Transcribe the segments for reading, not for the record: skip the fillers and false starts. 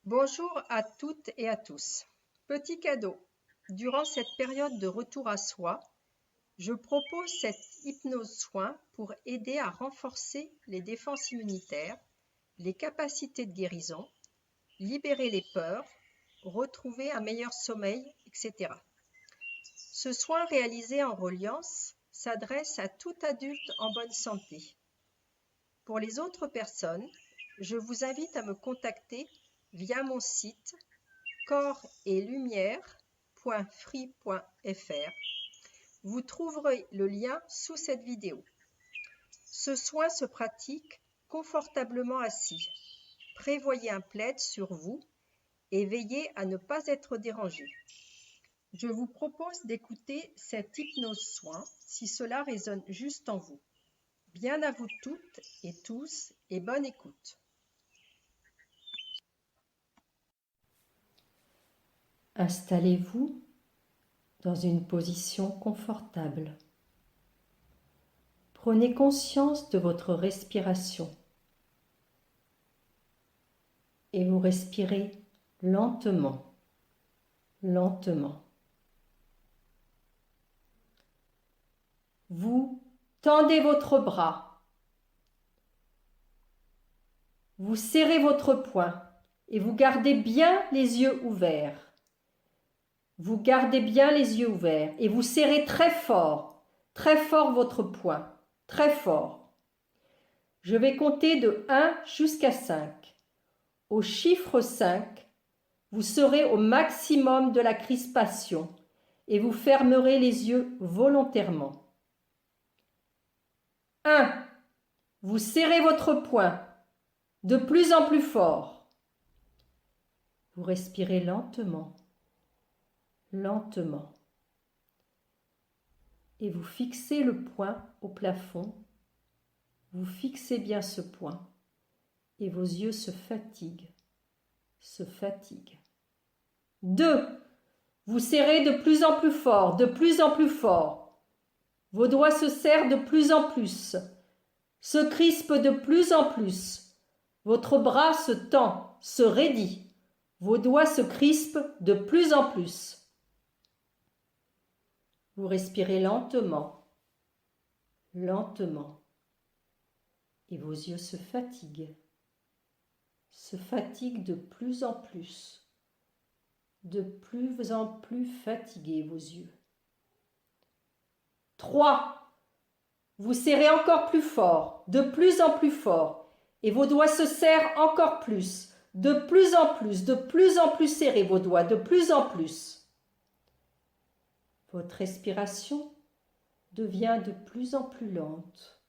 Bonjour à toutes et à tous. Petit cadeau. Durant cette période de retour à soi, je propose cette hypnose soin pour aider à renforcer les défenses immunitaires, les capacités de guérison, libérer les peurs, retrouver un meilleur sommeil, etc. Ce soin réalisé en reliance s'adresse à tout adulte en bonne santé. Pour les autres personnes, je vous invite à me contacter via mon site corpsetlumière.free.fr. Vous trouverez le lien sous cette vidéo. Ce soin se pratique confortablement assis. Prévoyez un plaid sur vous et veillez à ne pas être dérangé. Je vous propose d'écouter cette hypnose soin si cela résonne juste en vous. Bien à vous toutes et tous et bonne écoute. Installez-vous dans une position confortable. Prenez conscience de votre respiration et vous respirez lentement, lentement. Vous tendez votre bras, vous serrez votre poing et vous gardez bien les yeux ouverts. Vous gardez bien les yeux ouverts et vous serrez très fort votre poing, très fort. Je vais compter de 1 jusqu'à 5. Au chiffre 5, vous serez au maximum de la crispation et vous fermerez les yeux volontairement. 1. Vous serrez votre poing de plus en plus fort. Vous respirez lentement, lentement. Et vous fixez le poing au plafond. Vous fixez bien ce point et vos yeux se fatiguent, se fatiguent. 2. Vous serrez de plus en plus fort, de plus en plus fort. Vos doigts se serrent de plus en plus, se crispent de plus en plus. Votre bras se tend, se raidit. Vos doigts se crispent de plus en plus. Vous respirez lentement, lentement. Et vos yeux se fatiguent de plus en plus. De plus en plus fatigués vos yeux. 3. Vous serrez encore plus fort, de plus en plus fort, et vos doigts se serrent encore plus, de plus en plus serrés vos doigts, de plus en plus. Votre respiration devient de plus en plus lente,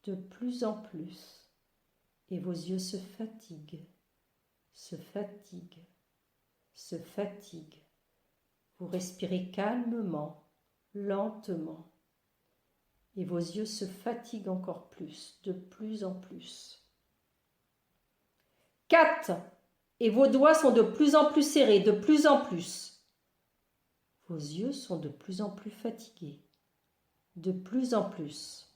de plus en plus, et vos yeux se fatiguent, se fatiguent, se fatiguent. Vous respirez calmement, lentement. Et vos yeux se fatiguent encore plus, de plus en plus. 4. Et vos doigts sont de plus en plus serrés, de plus en plus. Vos yeux sont de plus en plus fatigués, de plus en plus.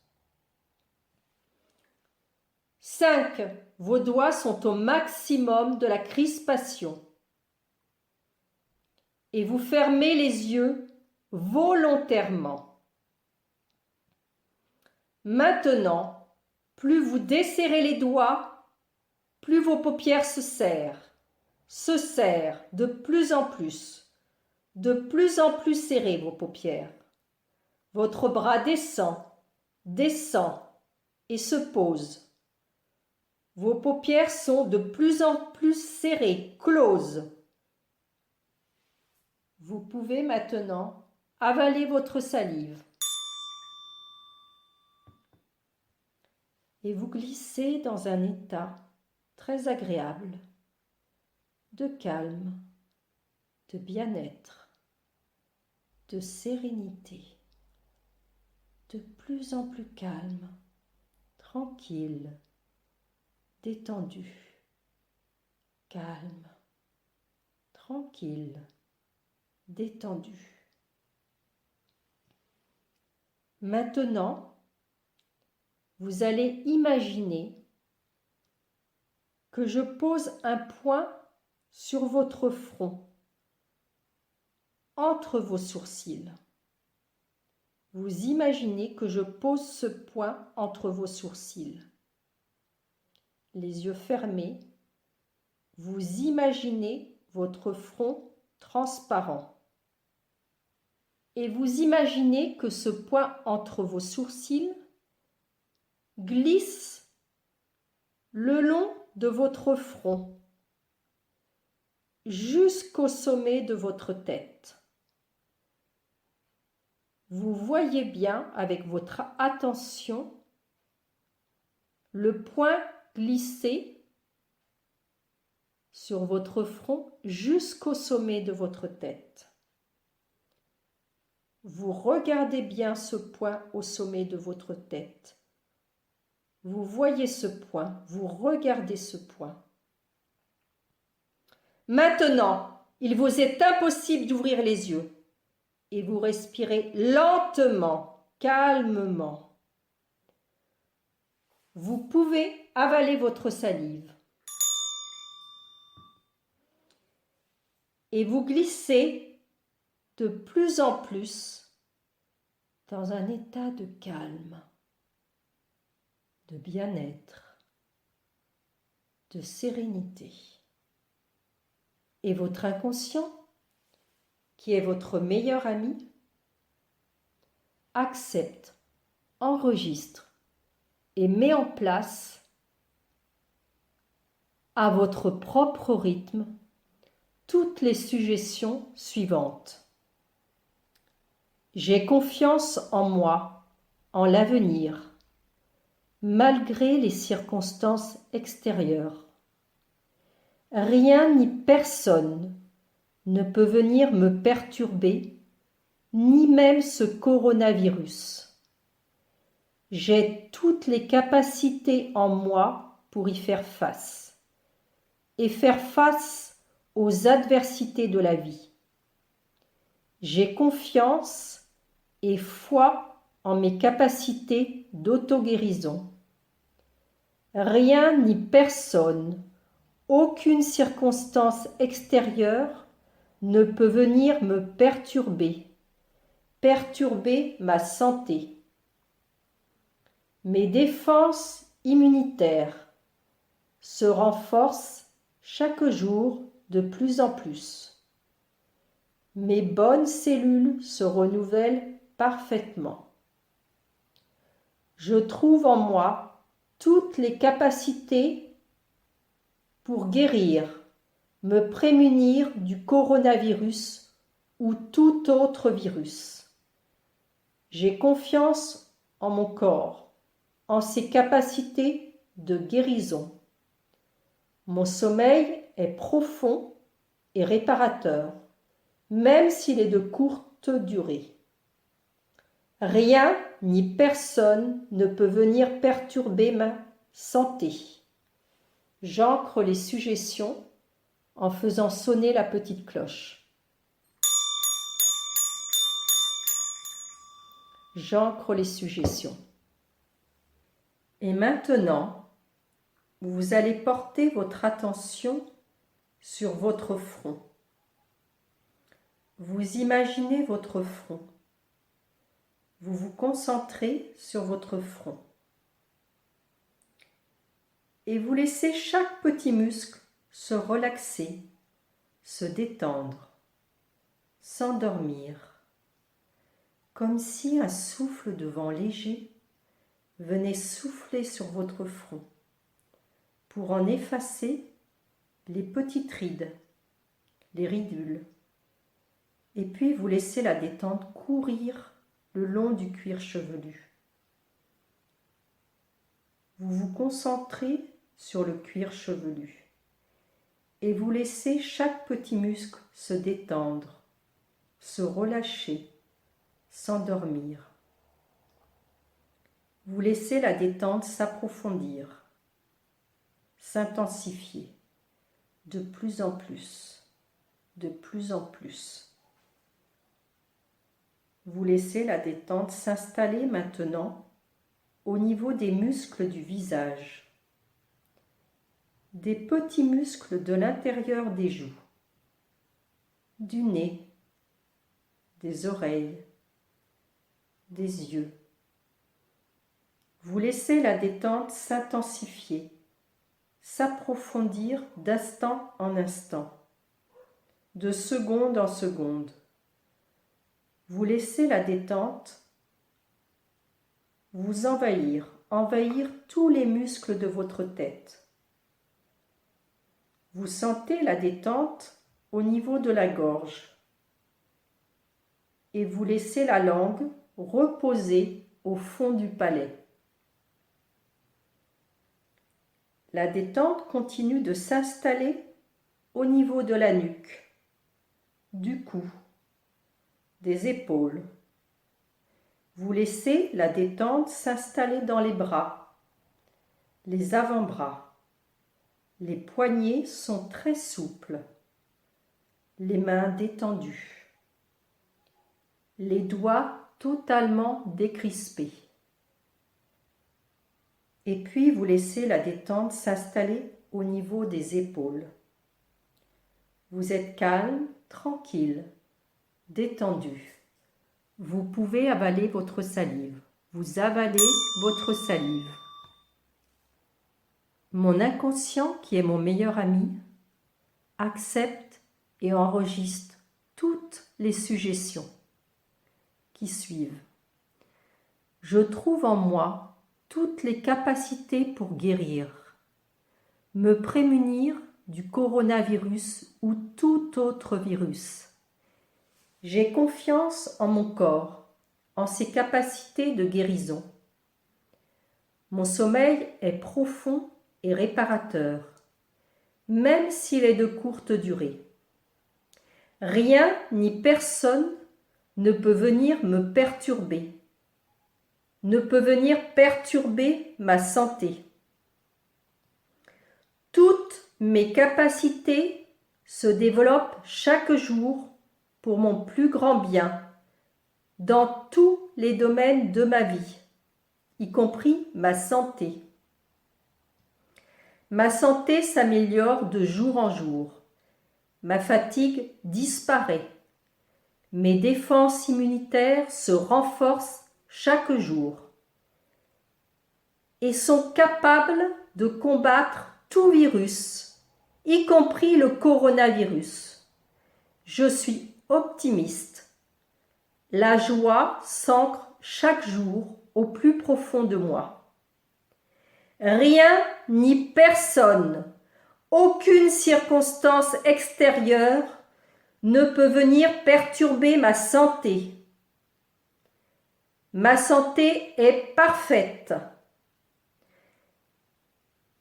5. Vos doigts sont au maximum de la crispation. Et vous fermez les yeux volontairement. Maintenant, plus vous desserrez les doigts, plus vos paupières se serrent de plus en plus serrées vos paupières. Votre bras descend et se pose. Vos paupières sont de plus en plus serrées, closes. Vous pouvez maintenant avaler votre salive. Et vous glissez dans un état très agréable, de calme, de bien-être, de sérénité, de plus en plus calme, tranquille, détendu, calme, tranquille, détendu. Maintenant, vous allez imaginer que je pose un point sur votre front, entre vos sourcils. Vous imaginez que je pose ce point entre vos sourcils. Les yeux fermés, vous imaginez votre front transparent. Et vous imaginez que ce point entre vos sourcils glisse le long de votre front jusqu'au sommet de votre tête. Vous voyez bien avec votre attention le point glisser sur votre front jusqu'au sommet de votre tête. Vous regardez bien ce point au sommet de votre tête. Vous voyez ce point, vous regardez ce point. Maintenant, il vous est impossible d'ouvrir les yeux et vous respirez lentement, calmement. Vous pouvez avaler votre salive et vous glissez de plus en plus dans un état de calme, de bien-être, de sérénité. Et votre inconscient, qui est votre meilleur ami, accepte, enregistre et met en place à votre propre rythme toutes les suggestions suivantes. J'ai confiance en moi, en l'avenir, malgré les circonstances extérieures. Rien ni personne ne peut venir me perturber, ni même ce coronavirus. J'ai toutes les capacités en moi pour y faire face, et faire face aux adversités de la vie. J'ai confiance et foi en mes capacités d'auto-guérison. Rien ni personne, aucune circonstance extérieure ne peut venir me perturber ma santé. Mes défenses immunitaires se renforcent chaque jour de plus en plus. Mes bonnes cellules se renouvellent parfaitement. Je trouve en moi toutes les capacités pour guérir, me prémunir du coronavirus ou tout autre virus. J'ai confiance en mon corps, en ses capacités de guérison. Mon sommeil est profond et réparateur, même s'il est de courte durée. Rien ni personne ne peut venir perturber ma santé. J'ancre les suggestions en faisant sonner la petite cloche. J'ancre les suggestions. Et maintenant, vous allez porter votre attention sur votre front. Vous imaginez votre front. Vous vous concentrez sur votre front. Et vous laissez chaque petit muscle se relaxer, se détendre, s'endormir, comme si un souffle de vent léger venait souffler sur votre front pour en effacer les petites rides, les ridules. Et puis vous laissez la détente courir le long du cuir chevelu. Vous vous concentrez sur le cuir chevelu et vous laissez chaque petit muscle se détendre, se relâcher, s'endormir. Vous laissez la détente s'approfondir, s'intensifier de plus en plus, de plus en plus. Vous laissez la détente s'installer maintenant au niveau des muscles du visage. des petits muscles de l'intérieur des joues, du nez, des oreilles, des yeux. Vous laissez la détente s'intensifier, s'approfondir d'instant en instant, de seconde en seconde. Vous laissez la détente vous envahir tous les muscles de votre tête. Vous sentez la détente au niveau de la gorge et vous laissez la langue reposer au fond du palais. La détente continue de s'installer au niveau de la nuque, du cou, des épaules. Vous laissez la détente s'installer dans les bras, les avant-bras. Les poignets sont très souples, les mains détendues, les doigts totalement décrispés. Et puis vous laissez la détente s'installer au niveau des épaules. Vous êtes calme, tranquille, détendu. Vous pouvez avaler votre salive. Vous avalez votre salive. Mon inconscient, qui est mon meilleur ami, accepte et enregistre toutes les suggestions qui suivent. Je trouve en moi toutes les capacités pour guérir, me prémunir du coronavirus ou tout autre virus. J'ai confiance en mon corps, en ses capacités de guérison. Mon sommeil est profond et réparateur, même s'il est de courte durée. Rien ni personne ne peut venir me perturber, ne peut venir perturber ma santé. Toutes mes capacités se développent chaque jour pour mon plus grand bien, dans tous les domaines de ma vie, y compris ma santé. Ma santé s'améliore de jour en jour. Ma fatigue disparaît. Mes défenses immunitaires se renforcent chaque jour et sont capables de combattre tout virus, y compris le coronavirus. Je suis optimiste. La joie s'ancre chaque jour au plus profond de moi. Rien ni personne, aucune circonstance extérieure ne peut venir perturber ma santé. Ma santé est parfaite.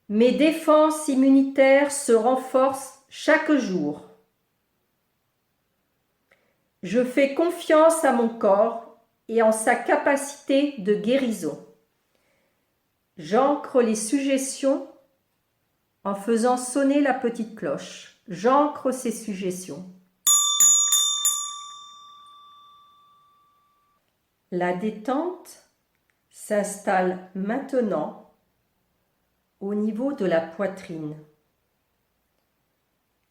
Mes défenses immunitaires se renforcent chaque jour. Je fais confiance à mon corps et en sa capacité de guérison. J'ancre les suggestions en faisant sonner la petite cloche. J'ancre ces suggestions. La détente s'installe maintenant au niveau de la poitrine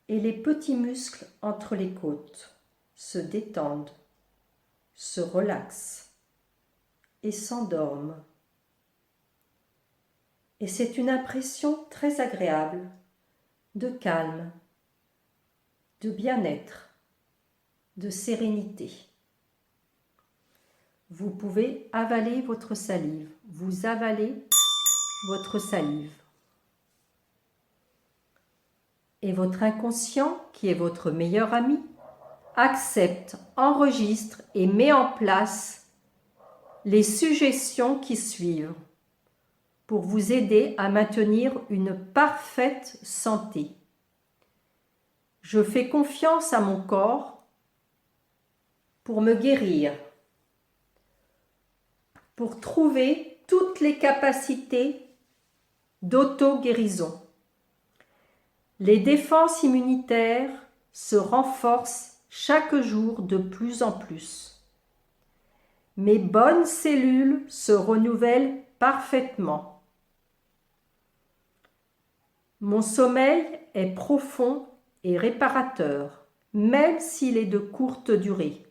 et les petits muscles entre les côtes se détendent, se relaxent et s'endorment. Et c'est une impression très agréable de calme, de bien-être, de sérénité. Vous pouvez avaler votre salive. Vous avalez votre salive. Et votre inconscient, qui est votre meilleur ami, accepte, enregistre et met en place les suggestions qui suivent pour vous aider à maintenir une parfaite santé. Je fais confiance à mon corps pour me guérir, pour trouver toutes les capacités d'auto-guérison. Les défenses immunitaires se renforcent chaque jour de plus en plus. Mes bonnes cellules se renouvellent parfaitement. Mon sommeil est profond et réparateur, même s'il est de courte durée.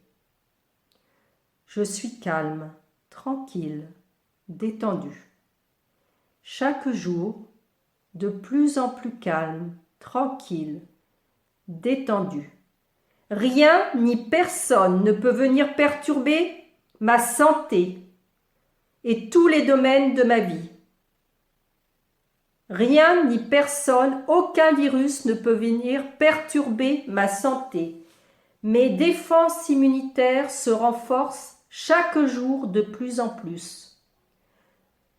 Je suis calme, tranquille, détendu. Chaque jour, de plus en plus calme, tranquille, détendu. Rien ni personne ne peut venir perturber ma santé et tous les domaines de ma vie. Rien ni personne, aucun virus ne peut venir perturber ma santé. Mes défenses immunitaires se renforcent chaque jour de plus en plus.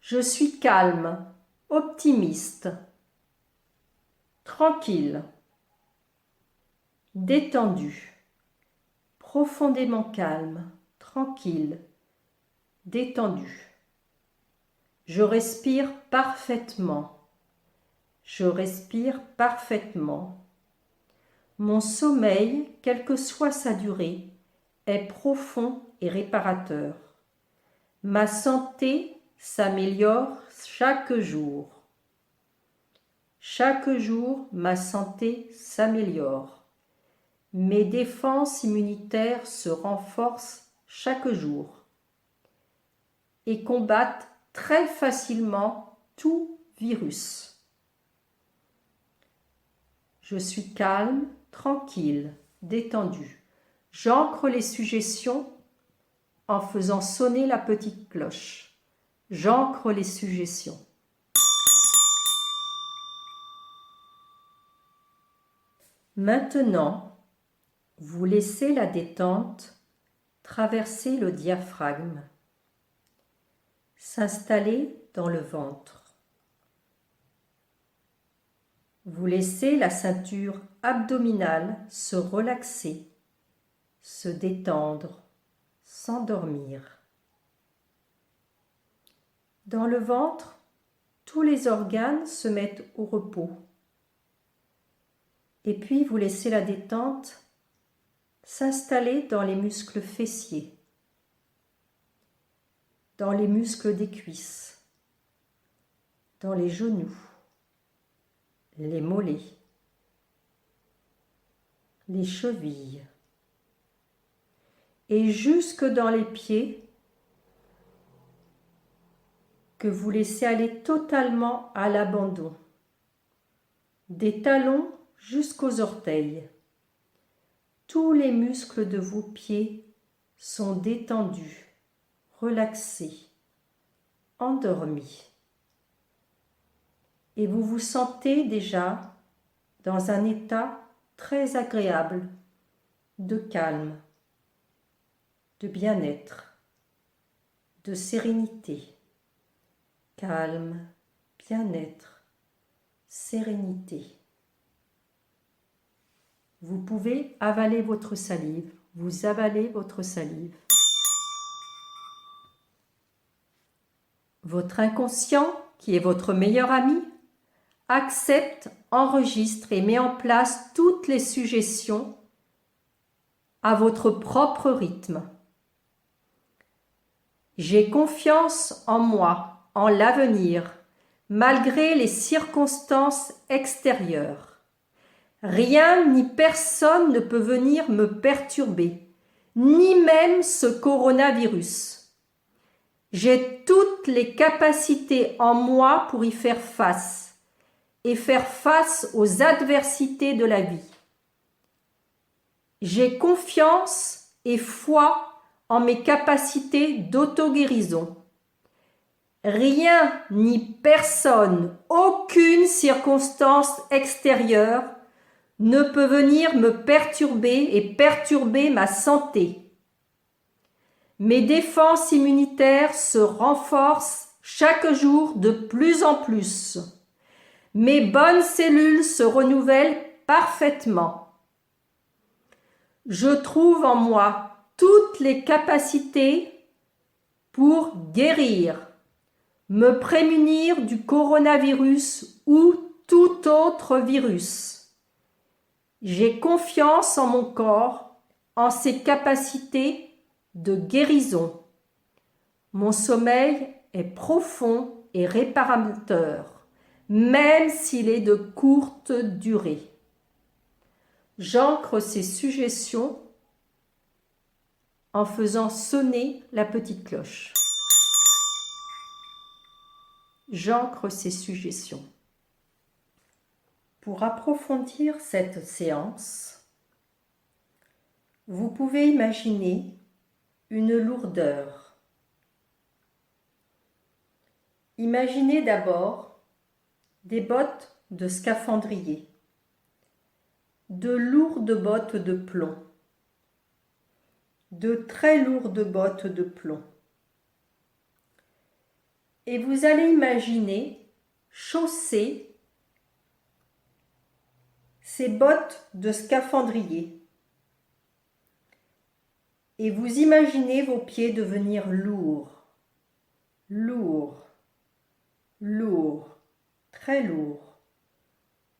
Je suis calme, optimiste, tranquille, détendu, profondément calme, tranquille, détendu. Je respire parfaitement. Je respire parfaitement. Mon sommeil, quelle que soit sa durée, est profond et réparateur. Ma santé s'améliore chaque jour. Chaque jour, ma santé s'améliore. Mes défenses immunitaires se renforcent chaque jour et combattent très facilement tout virus. Je suis calme, tranquille, détendu. J'ancre les suggestions en faisant sonner la petite cloche. J'ancre les suggestions. Maintenant, vous laissez la détente traverser le diaphragme, s'installer dans le ventre. Vous laissez la ceinture abdominale se relaxer, se détendre, s'endormir. Dans le ventre, tous les organes se mettent au repos. Et puis vous laissez la détente s'installer dans les muscles fessiers, dans les muscles des cuisses, dans les genoux, les mollets, les chevilles et jusque dans les pieds que vous laissez aller totalement à l'abandon, des talons jusqu'aux orteils. Tous les muscles de vos pieds sont détendus, relaxés, endormis. Et vous vous sentez déjà dans un état très agréable de calme, de bien-être, de sérénité. Calme, bien-être, sérénité. Vous pouvez avaler votre salive, vous avalez votre salive. Votre inconscient, qui est votre meilleur ami, accepte, enregistre et met en place toutes les suggestions à votre propre rythme. J'ai confiance en moi, en l'avenir, malgré les circonstances extérieures. Rien ni personne ne peut venir me perturber, ni même ce coronavirus. J'ai toutes les capacités en moi pour y faire face et faire face aux adversités de la vie. J'ai confiance et foi en mes capacités d'auto-guérison. Rien ni personne, aucune circonstance extérieure ne peut venir me perturber et perturber ma santé. Mes défenses immunitaires se renforcent chaque jour de plus en plus. Mes bonnes cellules se renouvellent parfaitement. Je trouve en moi toutes les capacités pour guérir, me prémunir du coronavirus ou tout autre virus. J'ai confiance en mon corps, en ses capacités de guérison. Mon sommeil est profond et réparateur. même s'il est de courte durée. J'ancre ces suggestions en faisant sonner la petite cloche. J'ancre ces suggestions. Pour approfondir cette séance, vous pouvez imaginer une lourdeur. Imaginez d'abord des bottes de scaphandrier, de lourdes bottes de plomb, de très lourdes bottes de plomb. Et vous allez imaginer chausser ces bottes de scaphandrier. Et vous imaginez vos pieds devenir lourds, lourds, lourds, très lourds,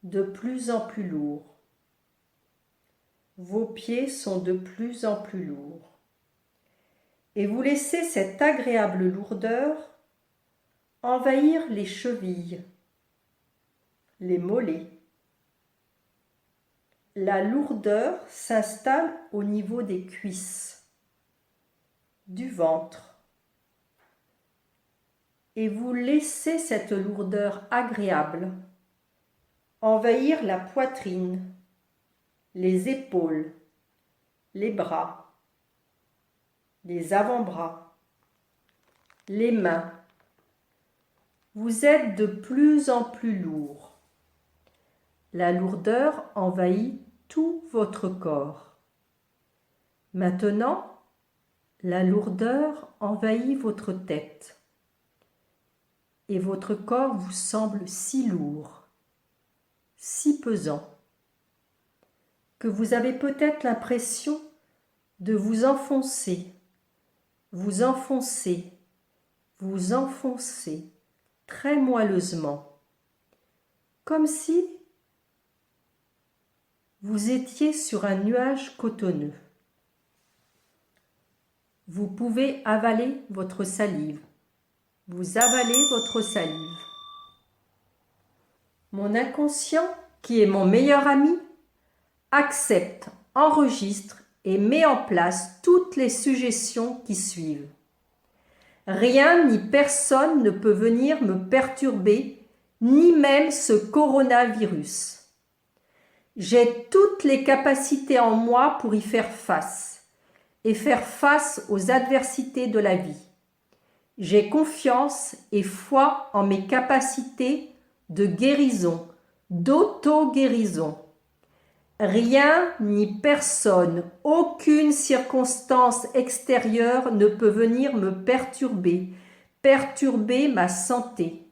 de plus en plus lourds. Vos pieds sont de plus en plus lourds. Et vous laissez cette agréable lourdeur envahir les chevilles, les mollets. La lourdeur s'installe au niveau des cuisses, du ventre. Et vous laissez cette lourdeur agréable envahir la poitrine, les épaules, les bras, les avant-bras, les mains. Vous êtes de plus en plus lourd. La lourdeur envahit tout votre corps. Maintenant, la lourdeur envahit votre tête. Et votre corps vous semble si lourd, si pesant, que vous avez peut-être l'impression de vous enfoncer, vous enfoncer, vous enfoncer très moelleusement, comme si vous étiez sur un nuage cotonneux. Vous pouvez avaler votre salive. Vous avalez votre salive. Mon inconscient, qui est mon meilleur ami, accepte, enregistre et met en place toutes les suggestions qui suivent. Rien ni personne ne peut venir me perturber, ni même ce coronavirus. J'ai toutes les capacités en moi pour y faire face, et faire face aux adversités de la vie. J'ai confiance et foi en mes capacités de guérison, d'auto-guérison. Rien ni personne, aucune circonstance extérieure ne peut venir me perturber ma santé.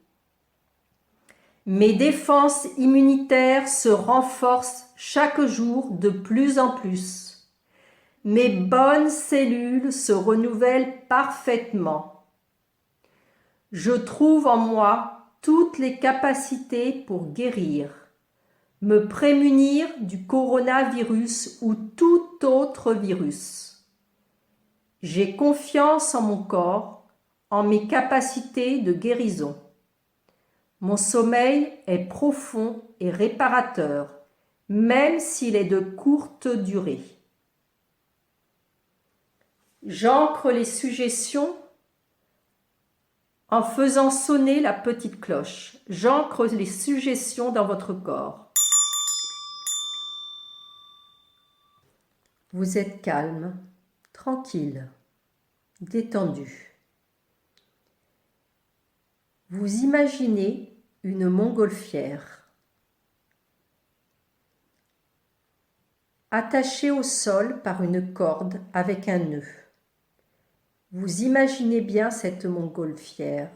Mes défenses immunitaires se renforcent chaque jour de plus en plus. Mes bonnes cellules se renouvellent parfaitement. Je trouve en moi toutes les capacités pour guérir, me prémunir du coronavirus ou tout autre virus. J'ai confiance en mon corps, en mes capacités de guérison. Mon sommeil est profond et réparateur, même s'il est de courte durée. J'ancre les suggestions en faisant sonner la petite cloche. J'ancre les suggestions dans votre corps. Vous êtes calme, tranquille, détendu. Vous imaginez une montgolfière attachée au sol par une corde avec un nœud. Vous imaginez bien cette montgolfière.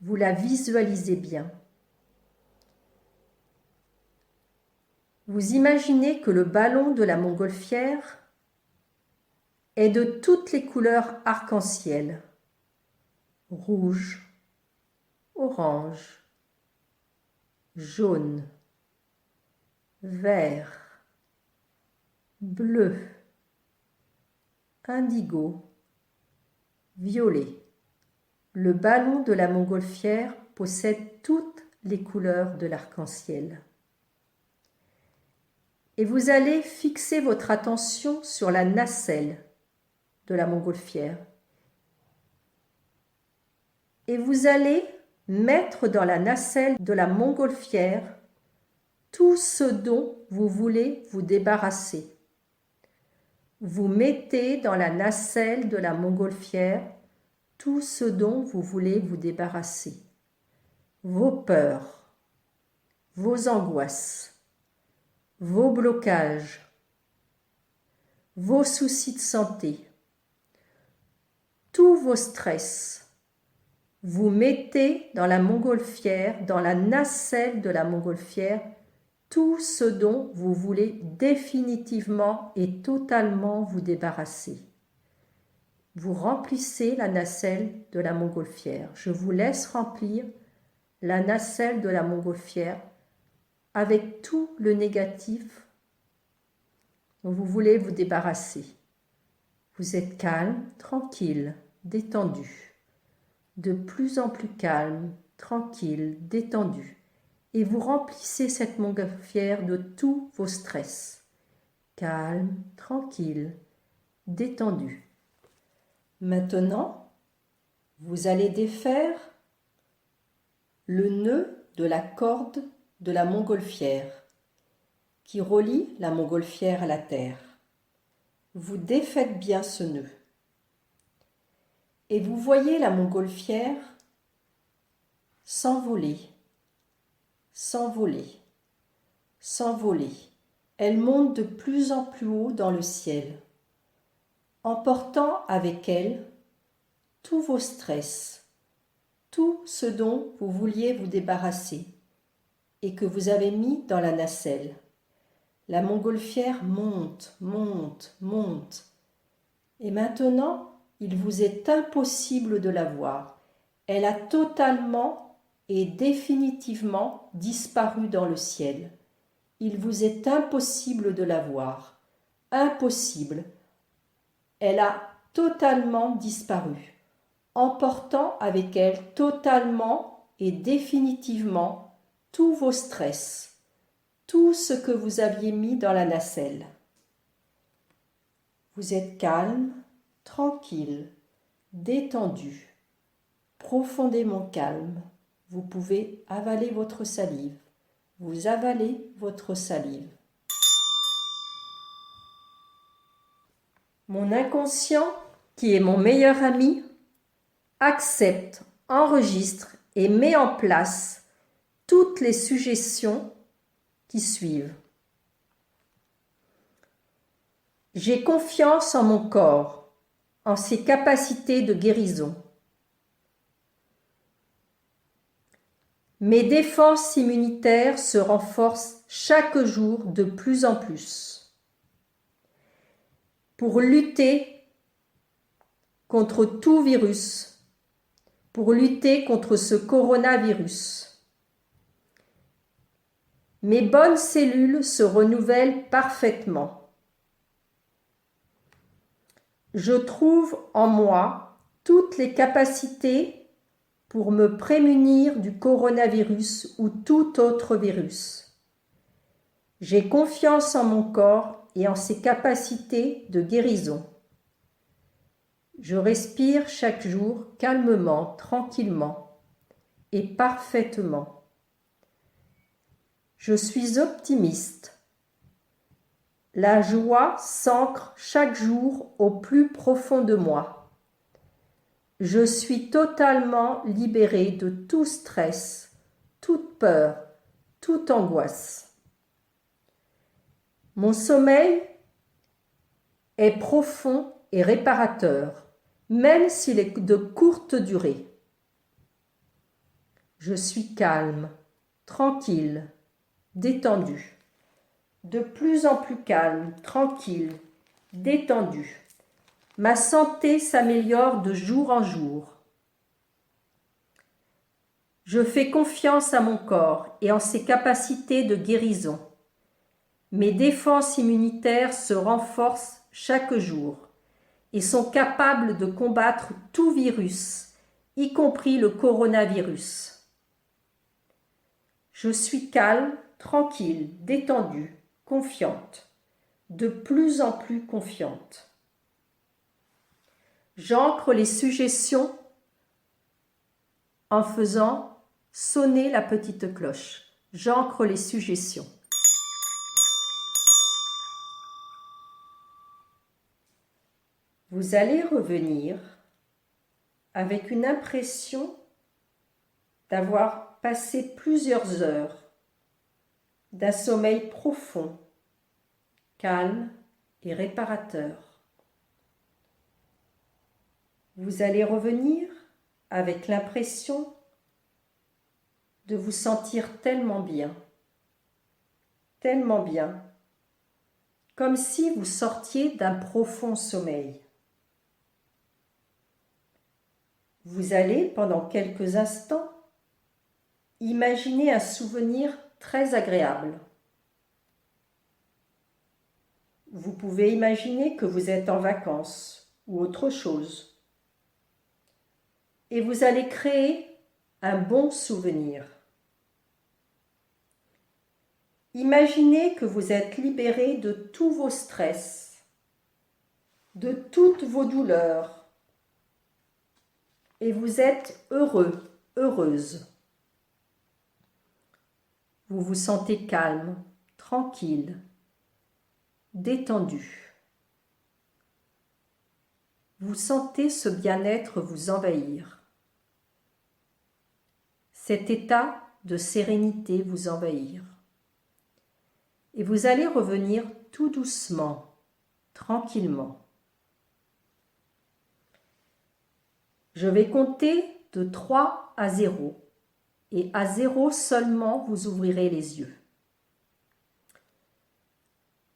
Vous la visualisez bien. Vous imaginez que le ballon de la montgolfière est de toutes les couleurs arc-en-ciel. Rouge, orange, jaune, vert, bleu, indigo, violet. Le ballon de la montgolfière possède toutes les couleurs de l'arc-en-ciel. Et vous allez fixer votre attention sur la nacelle de la montgolfière. Et vous allez mettre dans la nacelle de la montgolfière tout ce dont vous voulez vous débarrasser. Vous mettez dans la nacelle de la montgolfière tout ce dont vous voulez vous débarrasser. Vos peurs, vos angoisses, vos blocages, vos soucis de santé, tous vos stress. Vous mettez dans la montgolfière, dans la nacelle de la montgolfière, tout ce dont vous voulez définitivement et totalement vous débarrasser. Vous remplissez la nacelle de la montgolfière. Je vous laisse remplir la nacelle de la montgolfière avec tout le négatif dont vous voulez vous débarrasser. Vous êtes calme, tranquille, détendu, de plus en plus calme, tranquille, détendu, et vous remplissez cette montgolfière de tous vos stress. Calme, tranquille, détendu. Maintenant, vous allez défaire le nœud de la corde de la montgolfière qui relie la montgolfière à la terre. Vous défaites bien ce nœud. Et vous voyez la montgolfière s'envoler, s'envoler, s'envoler. Elle monte de plus en plus haut dans le ciel, emportant avec elle tous vos stress, tout ce dont vous vouliez vous débarrasser et que vous avez mis dans la nacelle. La montgolfière monte, monte, monte. Et maintenant, il vous est impossible de la voir. Elle a totalement et définitivement disparu dans le ciel. Il vous est impossible de la voir. Impossible. Elle a totalement disparu, emportant avec elle totalement et définitivement tous vos stress, tout ce que vous aviez mis dans la nacelle. Vous êtes calme, tranquille, détendu, profondément calme. Vous pouvez avaler votre salive. Vous avalez votre salive. Mon inconscient, qui est mon meilleur ami, accepte, enregistre et met en place toutes les suggestions qui suivent. J'ai confiance en mon corps, en ses capacités de guérison. Mes défenses immunitaires se renforcent chaque jour de plus en plus. Pour lutter contre tout virus, pour lutter contre ce coronavirus. Mes bonnes cellules se renouvellent parfaitement. Je trouve en moi toutes les capacités pour me prémunir du coronavirus ou tout autre virus. J'ai confiance en mon corps et en ses capacités de guérison. Je respire chaque jour calmement, tranquillement et parfaitement. Je suis optimiste. La joie s'ancre chaque jour au plus profond de moi. Je suis totalement libérée de tout stress, toute peur, toute angoisse. Mon sommeil est profond et réparateur, même s'il est de courte durée. Je suis calme, tranquille, détendu, de plus en plus calme, tranquille, détendu. Ma santé s'améliore de jour en jour. Je fais confiance à mon corps et en ses capacités de guérison. Mes défenses immunitaires se renforcent chaque jour et sont capables de combattre tout virus, y compris le coronavirus. Je suis calme, tranquille, détendue, confiante, de plus en plus confiante. J'ancre les suggestions en faisant sonner la petite cloche. J'ancre les suggestions. Vous allez revenir avec une impression d'avoir passé plusieurs heures d'un sommeil profond, calme et réparateur. Vous allez revenir avec l'impression de vous sentir tellement bien, comme si vous sortiez d'un profond sommeil. Vous allez, pendant quelques instants, imaginer un souvenir très agréable. Vous pouvez imaginer que vous êtes en vacances ou autre chose. Et vous allez créer un bon souvenir. Imaginez que vous êtes libéré de tous vos stress, de toutes vos douleurs, et vous êtes heureux, heureuse. Vous vous sentez calme, tranquille, détendu. Vous sentez ce bien-être vous envahir. Cet état de sérénité vous envahir. Et vous allez revenir tout doucement, tranquillement. Je vais compter de 3 à 0. Et à 0 seulement, vous ouvrirez les yeux.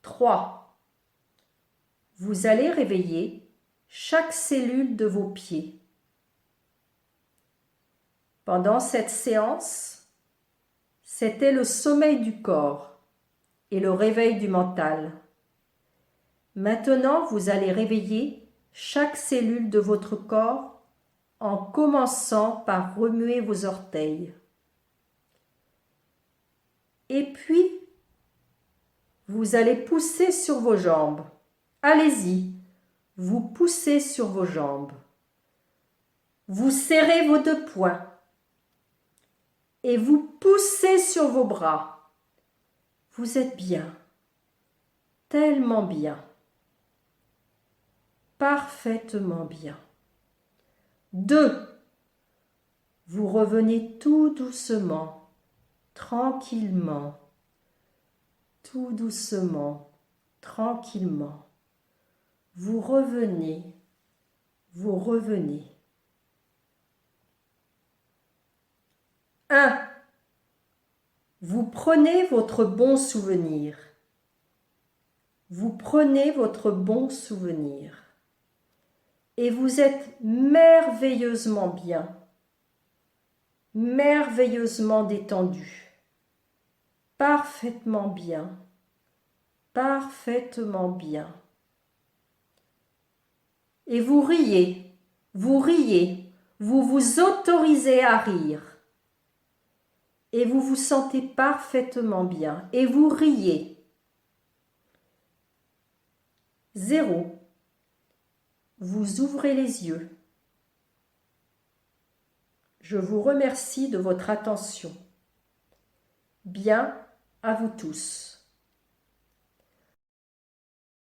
3. Vous allez réveiller chaque cellule de vos pieds. Pendant cette séance, c'était le sommeil du corps et le réveil du mental. Maintenant, vous allez réveiller chaque cellule de votre corps en commençant par remuer vos orteils. Et puis, vous allez pousser sur vos jambes. Allez-y, vous poussez sur vos jambes. Vous serrez vos 2 poings et vous poussez sur vos bras. Vous êtes bien, tellement bien, parfaitement bien. 2. Vous revenez tout doucement, tranquillement, tout doucement, tranquillement. Vous revenez, vous revenez. 1. Vous prenez votre bon souvenir. Vous prenez votre bon souvenir. Et vous êtes merveilleusement bien, merveilleusement détendu, parfaitement bien, parfaitement bien. Et vous riez, vous riez, vous vous autorisez à rire. Et vous vous sentez parfaitement bien. Et vous riez. 0. Vous ouvrez les yeux. Je vous remercie de votre attention. Bien à vous tous.